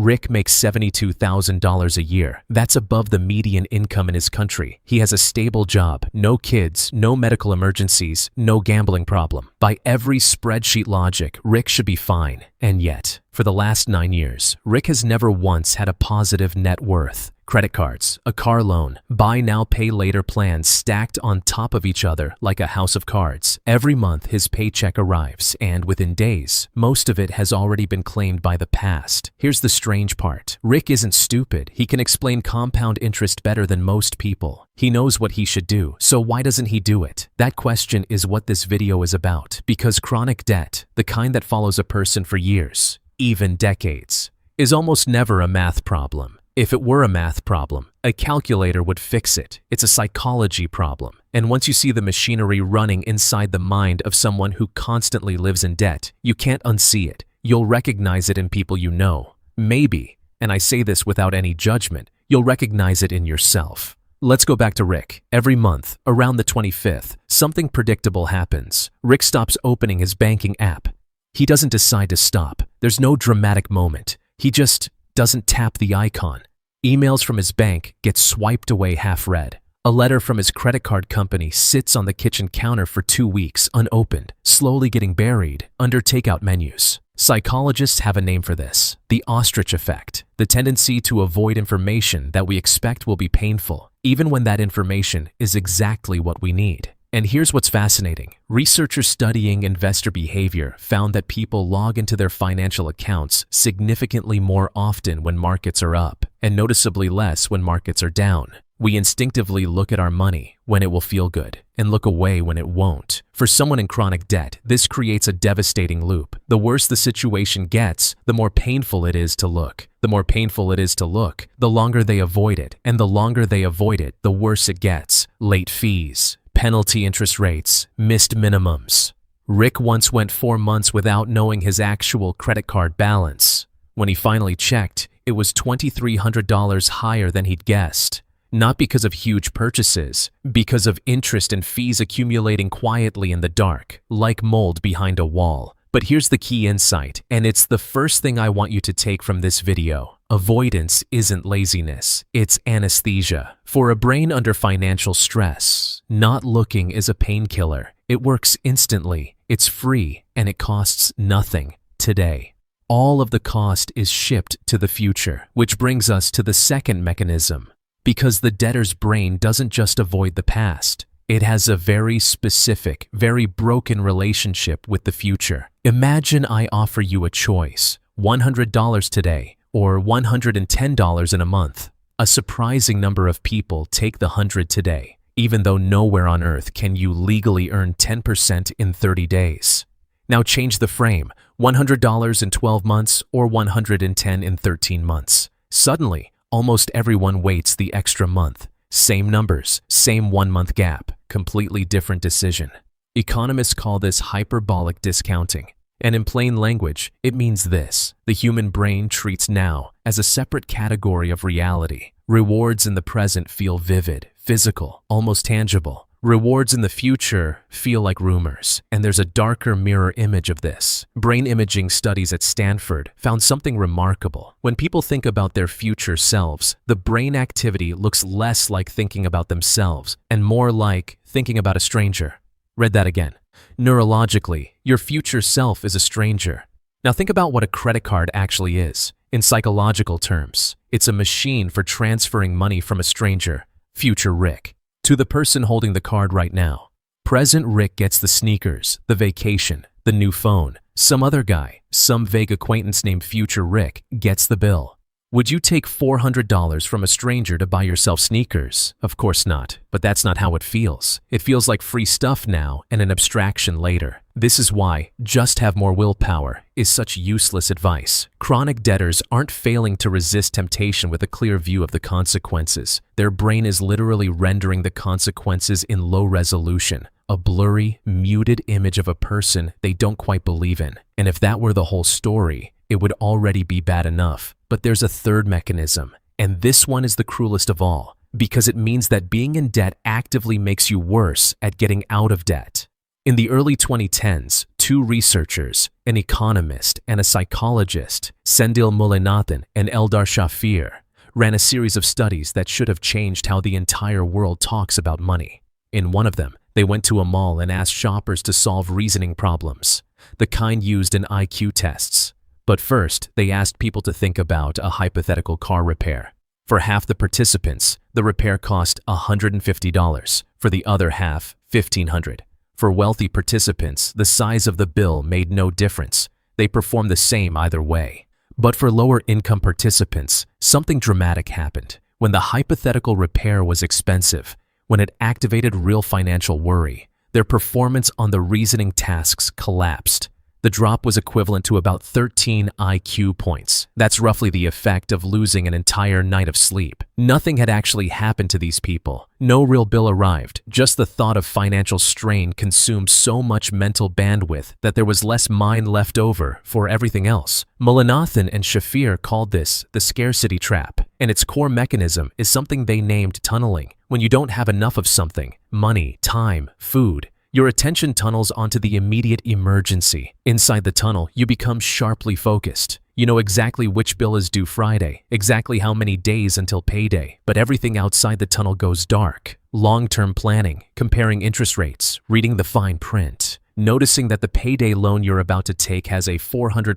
Rick makes $72,000 a year. That's above the median income in his country. He has a stable job, no kids, no medical emergencies, no gambling problem. By every spreadsheet logic, Rick should be fine. And yet, for the last 9 years, Rick has never once had a positive net worth. Credit cards, a car loan, buy now pay later plans stacked on top of each other like a house of cards. Every month his paycheck arrives, and within days, most of it has already been claimed by the past. Here's the strange part. Rick isn't stupid. He can explain compound interest better than most people. He knows what he should do, so why doesn't he do it? That question is what this video is about, because chronic debt, the kind that follows a person for years, even decades, is almost never a math problem. If it were a math problem, a calculator would fix it. It's a psychology problem. And once you see the machinery running inside the mind of someone who constantly lives in debt, you can't unsee it. You'll recognize it in people you know. Maybe, and I say this without any judgment, you'll recognize it in yourself. Let's go back to Rick. Every month, around the 25th, something predictable happens. Rick stops opening his banking app. He doesn't decide to stop. There's no dramatic moment. He just doesn't tap the icon. Emails from his bank get swiped away half-read. A letter from his credit card company sits on the kitchen counter for 2 weeks unopened, slowly getting buried under takeout menus. Psychologists have a name for this: the ostrich effect, the tendency to avoid information that we expect will be painful, even when that information is exactly what we need. And here's what's fascinating. Researchers studying investor behavior found that people log into their financial accounts significantly more often when markets are up, and noticeably less when markets are down. We instinctively look at our money when it will feel good, and look away when it won't. For someone in chronic debt, this creates a devastating loop. The worse the situation gets, the more painful it is to look. The more painful it is to look, the longer they avoid it, and the longer they avoid it, the worse it gets. Late fees, penalty interest rates, missed minimums. Rick once went 4 months without knowing his actual credit card balance. When he finally checked, it was $2,300 higher than he'd guessed. Not because of huge purchases, because of interest and fees accumulating quietly in the dark, like mold behind a wall. But here's the key insight, and it's the first thing I want you to take from this video. Avoidance isn't laziness, it's anesthesia. For a brain under financial stress, not looking is a painkiller. It works instantly, it's free, and it costs nothing today. All of the cost is shipped to the future, which brings us to the second mechanism. Because the debtor's brain doesn't just avoid the past. It has a very specific, very broken relationship with the future. Imagine I offer you a choice, $100 today or $110 in a month. A surprising number of people take the 100 today, even though nowhere on earth can you legally earn 10% in 30 days. Now change the frame, $100 in 12 months or $110 in 13 months. Suddenly, almost everyone waits the extra month. Same numbers, same 1-month gap, completely different decision. Economists call this hyperbolic discounting. And in plain language, it means this: the human brain treats now as a separate category of reality. Rewards in the present feel vivid, physical, almost tangible. Rewards in the future feel like rumors, and there's a darker mirror image of this. Brain imaging studies at Stanford found something remarkable. When people think about their future selves, the brain activity looks less like thinking about themselves and more like thinking about a stranger. Read that again. Neurologically, your future self is a stranger. Now think about what a credit card actually is. In psychological terms, it's a machine for transferring money from a stranger, future Rick, to the person holding the card right now. Present Rick gets the sneakers, the vacation, the new phone. Some other guy, some vague acquaintance named future Rick, gets the bill. Would you take $400 from a stranger to buy yourself sneakers? Of course not, but that's not how it feels. It feels like free stuff now and an abstraction later. This is why just have more willpower is such useless advice. Chronic debtors aren't failing to resist temptation with a clear view of the consequences. Their brain is literally rendering the consequences in low resolution, a blurry, muted image of a person they don't quite believe in. And if that were the whole story, it would already be bad enough. But there's a third mechanism, and this one is the cruelest of all, because it means that being in debt actively makes you worse at getting out of debt. In the early 2010s, two researchers, an economist and a psychologist, Sendil Mullainathan and Eldar Shafir, ran a series of studies that should have changed how the entire world talks about money. In one of them, they went to a mall and asked shoppers to solve reasoning problems, the kind used in IQ tests. But first, they asked people to think about a hypothetical car repair. For half the participants, the repair cost $150. For the other half, $1,500. For wealthy participants, the size of the bill made no difference. They performed the same either way. But for lower-income participants, something dramatic happened. When the hypothetical repair was expensive, when it activated real financial worry, their performance on the reasoning tasks collapsed. The drop was equivalent to about 13 IQ points. That's roughly the effect of losing an entire night of sleep. Nothing had actually happened to these people. No real bill arrived. Just the thought of financial strain consumed so much mental bandwidth that there was less mind left over for everything else. Mullainathan and Shafir called this the scarcity trap, and its core mechanism is something they named tunneling. When you don't have enough of something, money, time, food, your attention tunnels onto the immediate emergency. Inside the tunnel, you become sharply focused. You know exactly which bill is due Friday, exactly how many days until payday, but everything outside the tunnel goes dark. Long-term planning, comparing interest rates, reading the fine print, noticing that the payday loan you're about to take has a 400%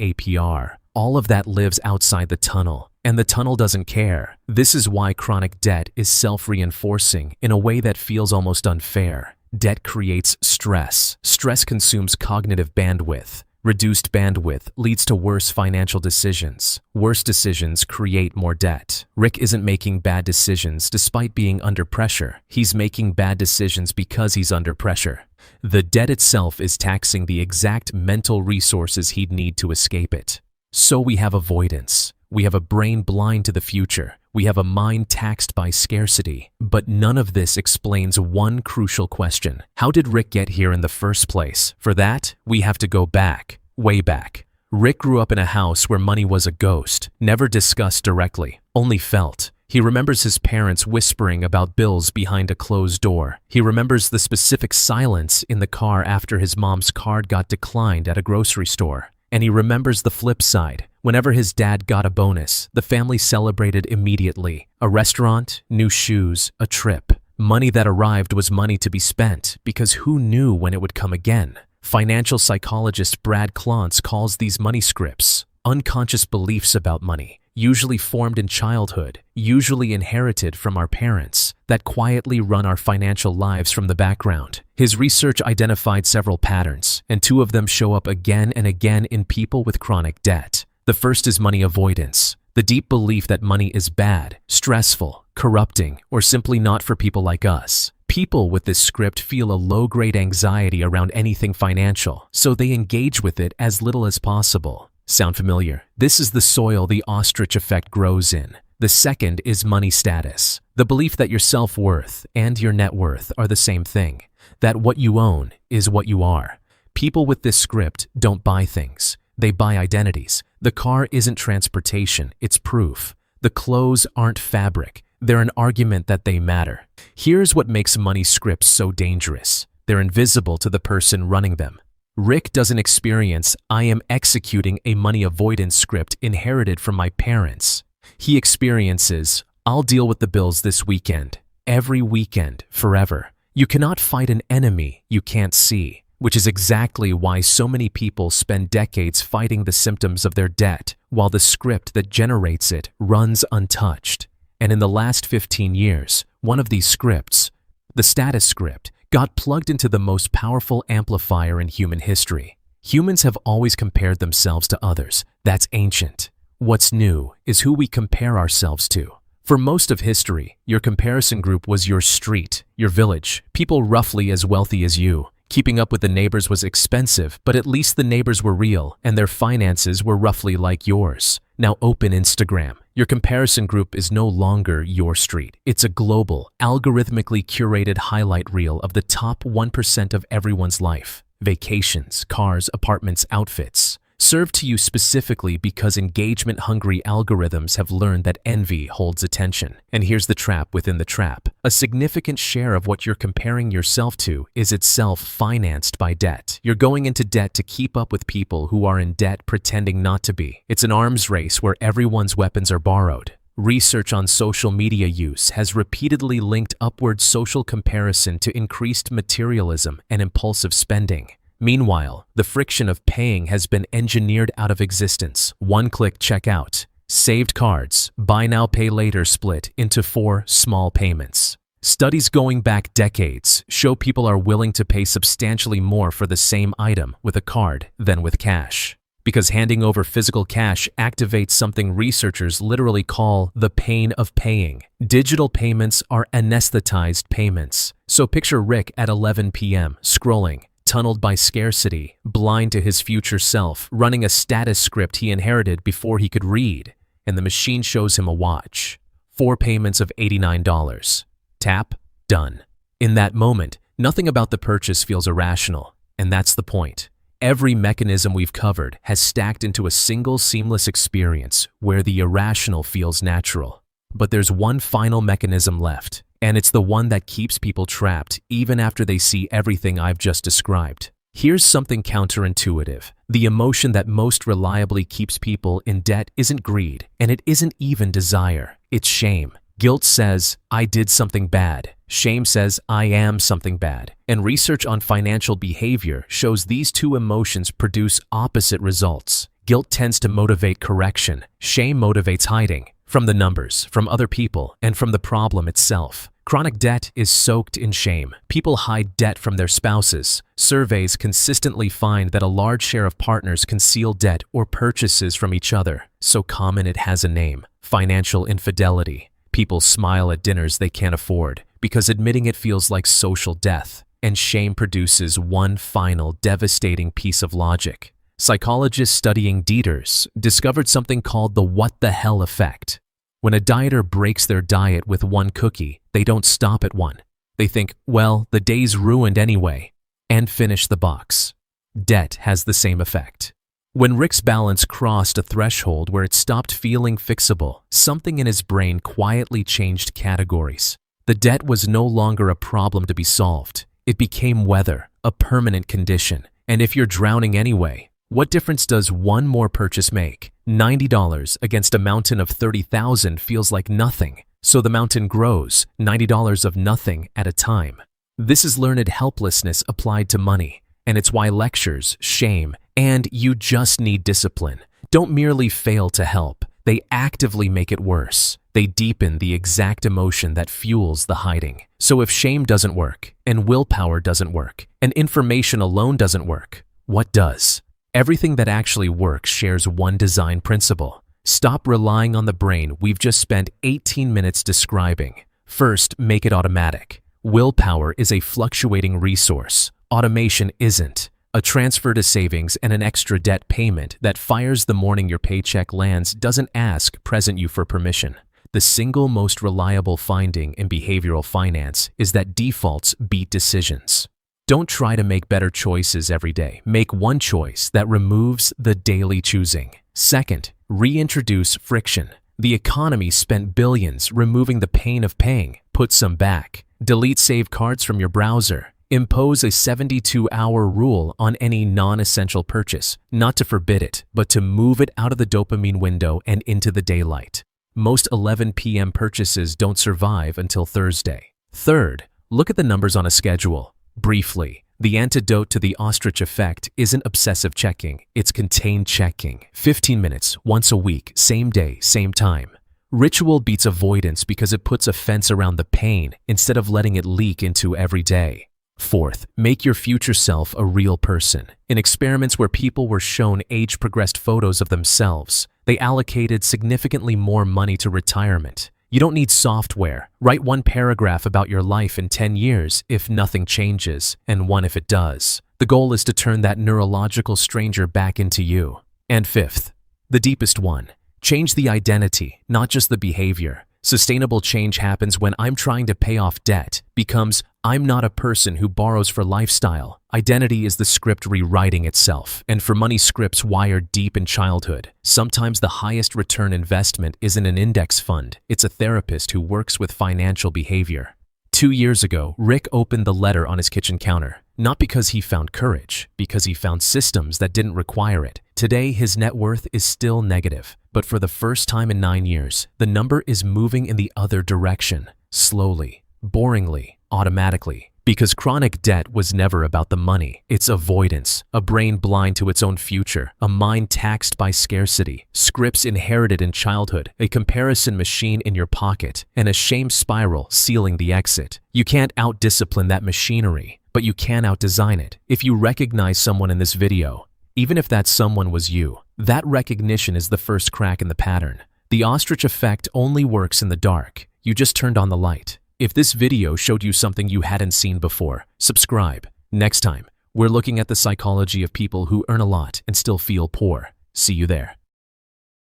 APR. All of that lives outside the tunnel, and the tunnel doesn't care. This is why chronic debt is self-reinforcing in a way that feels almost unfair. Debt creates stress. Stress consumes cognitive bandwidth. Reduced bandwidth leads to worse financial decisions. Worse decisions create more debt. Rick isn't making bad decisions despite being under pressure. He's making bad decisions because he's under pressure. The debt itself is taxing the exact mental resources he'd need to escape it. So we have avoidance. We have a brain blind to the future. We have a mind taxed by scarcity. But none of this explains one crucial question. How did Rick get here in the first place? For that, we have to go back, way back. Rick grew up in a house where money was a ghost, never discussed directly, only felt. He remembers his parents whispering about bills behind a closed door. He remembers the specific silence in the car after his mom's card got declined at a grocery store. And he remembers the flip side. Whenever his dad got a bonus, the family celebrated immediately. A restaurant, new shoes, a trip. Money that arrived was money to be spent because who knew when it would come again? Financial psychologist Brad Klontz calls these money scripts unconscious beliefs about money, usually formed in childhood, usually inherited from our parents, that quietly run our financial lives from the background. His research identified several patterns, and two of them show up again and again in people with chronic debt. The first is money avoidance, the deep belief that money is bad, stressful, corrupting, or simply not for people like us. People with this script feel a low-grade anxiety around anything financial, so they engage with it as little as possible. Sound familiar? This is the soil the ostrich effect grows in. The second is money status, the belief that your self-worth and your net worth are the same thing, that what you own is what you are. People with this script don't buy things, they buy identities. The car isn't transportation, it's proof. The clothes aren't fabric, they're an argument that they matter. Here's what makes money scripts so dangerous. They're invisible to the person running them. Rick doesn't experience, I am executing a money avoidance script inherited from my parents. He experiences, I'll deal with the bills this weekend, every weekend, forever. You cannot fight an enemy you can't see, which is exactly why so many people spend decades fighting the symptoms of their debt, while the script that generates it runs untouched. And in the last 15 years, one of these scripts, the status script, got plugged into the most powerful amplifier in human history. Humans have always compared themselves to others. That's ancient. What's new is who we compare ourselves to. For most of history, your comparison group was your street, your village, people roughly as wealthy as you. Keeping up with the neighbors was expensive, but at least the neighbors were real and their finances were roughly like yours. Now open Instagram. Your comparison group is no longer your street. It's a global, algorithmically curated highlight reel of the top 1% of everyone's life. Vacations, cars, apartments, outfits. served to you specifically because engagement-hungry algorithms have learned that envy holds attention. And here's the trap within the trap. A significant share of what you're comparing yourself to is itself financed by debt. You're going into debt to keep up with people who are in debt pretending not to be. It's an arms race where everyone's weapons are borrowed. Research on social media use has repeatedly linked upward social comparison to increased materialism and impulsive spending. Meanwhile, the friction of paying has been engineered out of existence. One-click checkout, saved cards, buy now, pay later split into 4 small payments. Studies going back decades show people are willing to pay substantially more for the same item with a card than with cash. Because handing over physical cash activates something researchers literally call the pain of paying. Digital payments are anesthetized payments. So picture Rick at 11 p.m. scrolling, tunneled by scarcity, blind to his future self, running a status script he inherited before he could read, and the machine shows him a watch. 4 payments of $89. Tap, done. In that moment, nothing about the purchase feels irrational, and that's the point. Every mechanism we've covered has stacked into a single seamless experience where the irrational feels natural. But there's one final mechanism left, and it's the one that keeps people trapped even after they see everything I've just described. Here's something counterintuitive. The emotion that most reliably keeps people in debt isn't greed, and it isn't even desire. It's shame. Guilt says, I did something bad. Shame says, I am something bad. And research on financial behavior shows these two emotions produce opposite results. Guilt tends to motivate correction. Shame motivates hiding. From the numbers, from other people, and from the problem itself. Chronic debt is soaked in shame. People hide debt from their spouses. Surveys consistently find that a large share of partners conceal debt or purchases from each other. So common it has a name: financial infidelity. People smile at dinners they can't afford because admitting it feels like social death. And shame produces one final devastating piece of logic. Psychologists studying dieters discovered something called the what the hell effect. When a dieter breaks their diet with one cookie, they don't stop at one. They think, well, the day's ruined anyway, and finish the box. Debt has the same effect. When Rick's balance crossed a threshold where it stopped feeling fixable, something in his brain quietly changed categories. The debt was no longer a problem to be solved. It became weather, a permanent condition. And if you're drowning anyway, what difference does one more purchase make? $90 against a mountain of $30,000 feels like nothing. So the mountain grows, $90 of nothing at a time. This is learned helplessness applied to money. And it's why lectures, shame, and you just need discipline don't merely fail to help. They actively make it worse. They deepen the exact emotion that fuels the hiding. So if shame doesn't work, and willpower doesn't work, and information alone doesn't work, what does? Everything that actually works shares one design principle. Stop relying on the brain we've just spent 18 minutes describing. First, make it automatic. Willpower is a fluctuating resource. Automation isn't. A transfer to savings and an extra debt payment that fires the morning your paycheck lands doesn't ask present you for permission. The single most reliable finding in behavioral finance is that defaults beat decisions. Don't try to make better choices every day. Make one choice that removes the daily choosing. Second, reintroduce friction. The economy spent billions removing the pain of paying. Put some back. Delete saved cards from your browser. Impose a 72-hour rule on any non-essential purchase, not to forbid it, but to move it out of the dopamine window and into the daylight. Most 11 p.m. purchases don't survive until Thursday. Third, look at the numbers on a schedule. Briefly, the antidote to the ostrich effect isn't obsessive checking, it's contained checking. 15 minutes, once a week, same day, same time. Ritual beats avoidance because it puts a fence around the pain instead of letting it leak into every day. Fourth, make your future self a real person. In experiments where people were shown age-progressed photos of themselves, they allocated significantly more money to retirement. You don't need software. Write one paragraph about your life in 10 years if nothing changes, and one if it does. The goal is to turn that neurological stranger back into you. And fifth, the deepest one, change the identity, not just the behavior. Sustainable change happens when I'm trying to pay off debt becomes I'm not a person who borrows for lifestyle. Identity is the script rewriting itself, and for money scripts wired deep in childhood, sometimes the highest return investment isn't an index fund, it's a therapist who works with financial behavior. 2 years ago, Rick opened the letter on his kitchen counter, not because he found courage, because he found systems that didn't require it. Today, his net worth is still negative, but for the first time in 9 years, the number is moving in the other direction, slowly, boringly, automatically. Because chronic debt was never about the money. It's avoidance, a brain blind to its own future, a mind taxed by scarcity, scripts inherited in childhood, a comparison machine in your pocket, and a shame spiral sealing the exit. You can't out-discipline that machinery, but you can out-design it. If you recognize someone in this video, even if that someone was you, that recognition is the first crack in the pattern. The ostrich effect only works in the dark. You just turned on the light. If this video showed you something you hadn't seen before, subscribe. Next time, we're looking at the psychology of people who earn a lot and still feel poor. See you there.